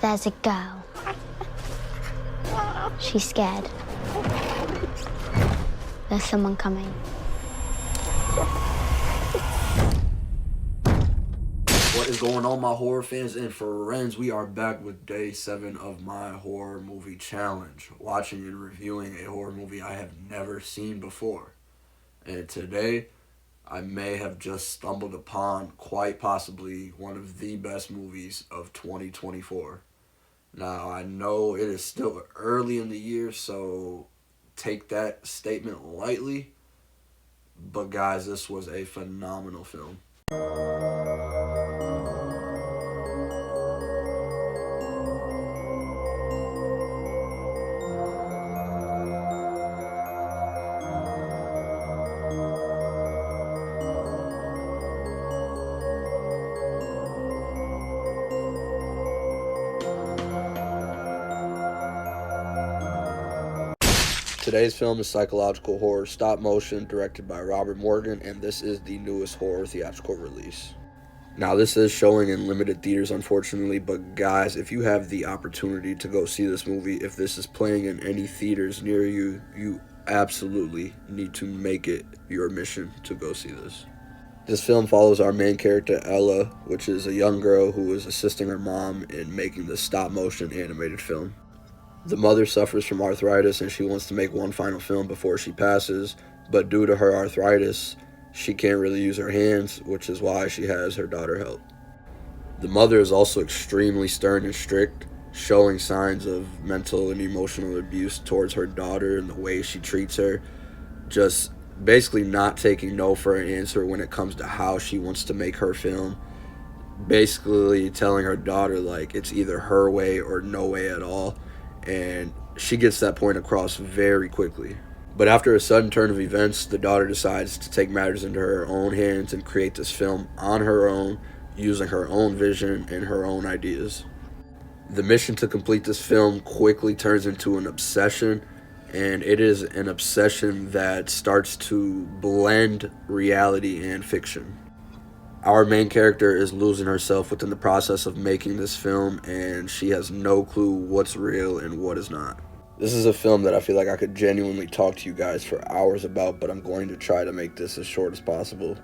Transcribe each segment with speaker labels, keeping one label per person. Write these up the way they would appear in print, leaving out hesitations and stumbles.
Speaker 1: There's a girl. She's scared. There's someone coming.
Speaker 2: What is going on, my horror fans and friends? We are back with day 7 of my horror movie challenge, watching and reviewing a horror movie I have never seen before. And today, I may have just stumbled upon quite possibly one of the best movies of 2024. Now, I know it is still early in the year, so take that statement lightly. But guys, this was a phenomenal film. Today's film is psychological horror Stopmotion, directed by Robert Morgan, and this is the newest horror theatrical release. Now, this is showing in limited theaters, unfortunately, but guys, if you have the opportunity to go see this movie, if this is playing in any theaters near you, you absolutely need to make it your mission to go see this. This film follows our main character, Ella, which is a young girl who is assisting her mom in making the stop-motion animated film. The mother suffers from arthritis and she wants to make one final film before she passes, but due to her arthritis, she can't really use her hands, which is why she has her daughter help. The mother is also extremely stern and strict, showing signs of mental and emotional abuse towards her daughter and the way she treats her, just basically not taking no for an answer when it comes to how she wants to make her film, basically telling her daughter like it's either her way or no way at all. And she gets that point across very quickly. But after a sudden turn of events, the daughter decides to take matters into her own hands and create this film on her own, using her own vision and her own ideas. The mission to complete this film quickly turns into an obsession, and it is an obsession that starts to blend reality and fiction. Our main character is losing herself within the process of making this film, and she has no clue what's real and what is not. This is a film that I feel like I could genuinely talk to you guys for hours about, but I'm going to try to make this as short as possible.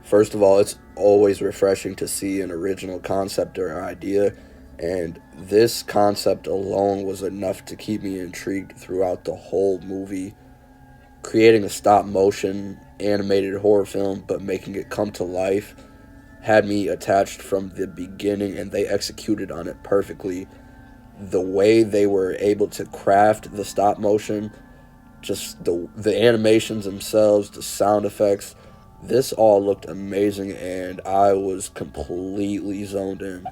Speaker 2: First of all, it's always refreshing to see an original concept or idea, and this concept alone was enough to keep me intrigued throughout the whole movie. Creating a stop-motion animated horror film, but making it come to life had me attached from the beginning, and they executed on it perfectly. The way they were able to craft the stop motion, just the animations themselves, the sound effects, this all looked amazing, and I was completely zoned in.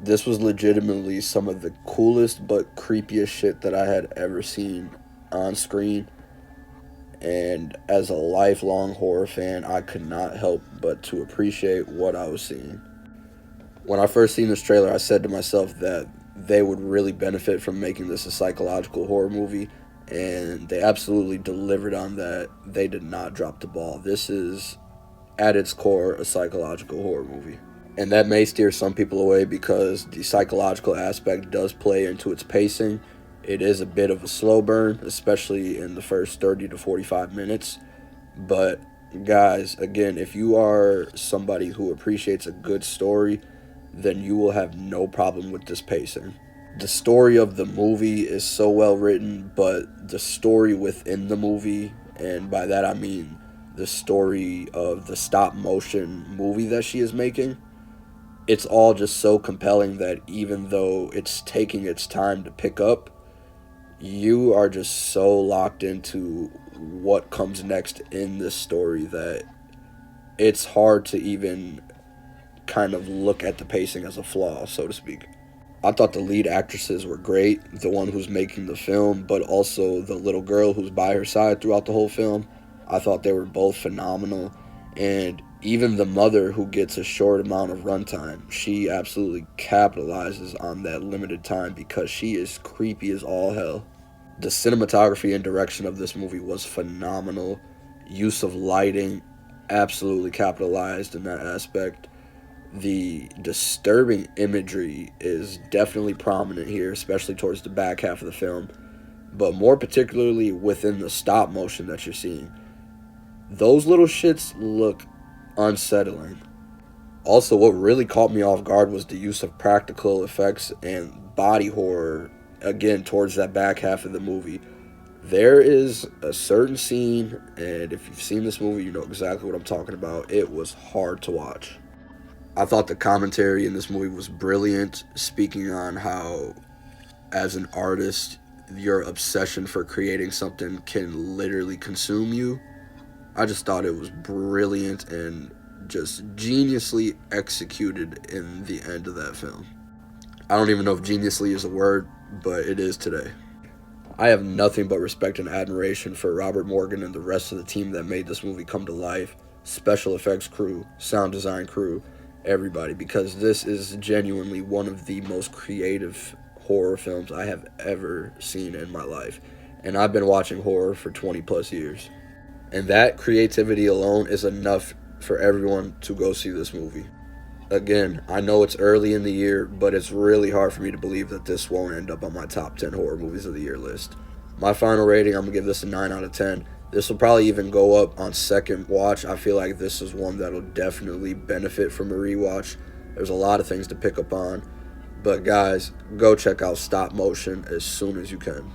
Speaker 2: This was legitimately some of the coolest but creepiest shit that I had ever seen on screen. And as a lifelong horror fan, I could not help but to appreciate what I was seeing. When I first seen this trailer, I said to myself that they would really benefit from making this a psychological horror movie, and they absolutely delivered on that. They did not drop the ball. This is, at its core, a psychological horror movie. And that may steer some people away because the psychological aspect does play into its pacing. It is a bit of a slow burn, especially in the first 30 to 45 minutes. But guys, again, if you are somebody who appreciates a good story, then you will have no problem with this pacing. The story of the movie is so well written, but the story within the movie, and by that I mean the story of the stop motion movie that she is making, it's all just so compelling that even though it's taking its time to pick up, you are just so locked into what comes next in this story that it's hard to even kind of look at the pacing as a flaw, so to speak. I thought the lead actresses were great, the one who's making the film, but also the little girl who's by her side throughout the whole film. I thought they were both phenomenal, and even the mother, who gets a short amount of runtime, she absolutely capitalizes on that limited time because she is creepy as all hell. The cinematography and direction of this movie was phenomenal. Use of lighting, absolutely capitalized in that aspect. The disturbing imagery is definitely prominent here, especially towards the back half of the film, but more particularly within the stop motion that you're seeing. Those little shits look unsettling. Also, what really caught me off guard was the use of practical effects and body horror again towards that back half of the movie. There is a certain scene, and if you've seen this movie, you know exactly what I'm talking about. It was hard to watch. I thought the commentary in this movie was brilliant, speaking on how, as an artist, your obsession for creating something can literally consume you. I just thought it was brilliant and just geniusly executed in the end of that film. I don't even know if geniusly is a word, but it is today. I have nothing but respect and admiration for Robert Morgan and the rest of the team that made this movie come to life. Special effects crew, sound design crew, everybody, because this is genuinely one of the most creative horror films I have ever seen in my life. And I've been watching horror for 20 plus years. And that creativity alone is enough for everyone to go see this movie. Again, I know it's early in the year, but it's really hard for me to believe that this won't end up on my top 10 horror movies of the year list. My final rating, I'm going to give this a 9 out of 10. This will probably even go up on second watch. I feel like this is one that'll definitely benefit from a rewatch. There's a lot of things to pick up on. But guys, go check out Stop Motion as soon as you can.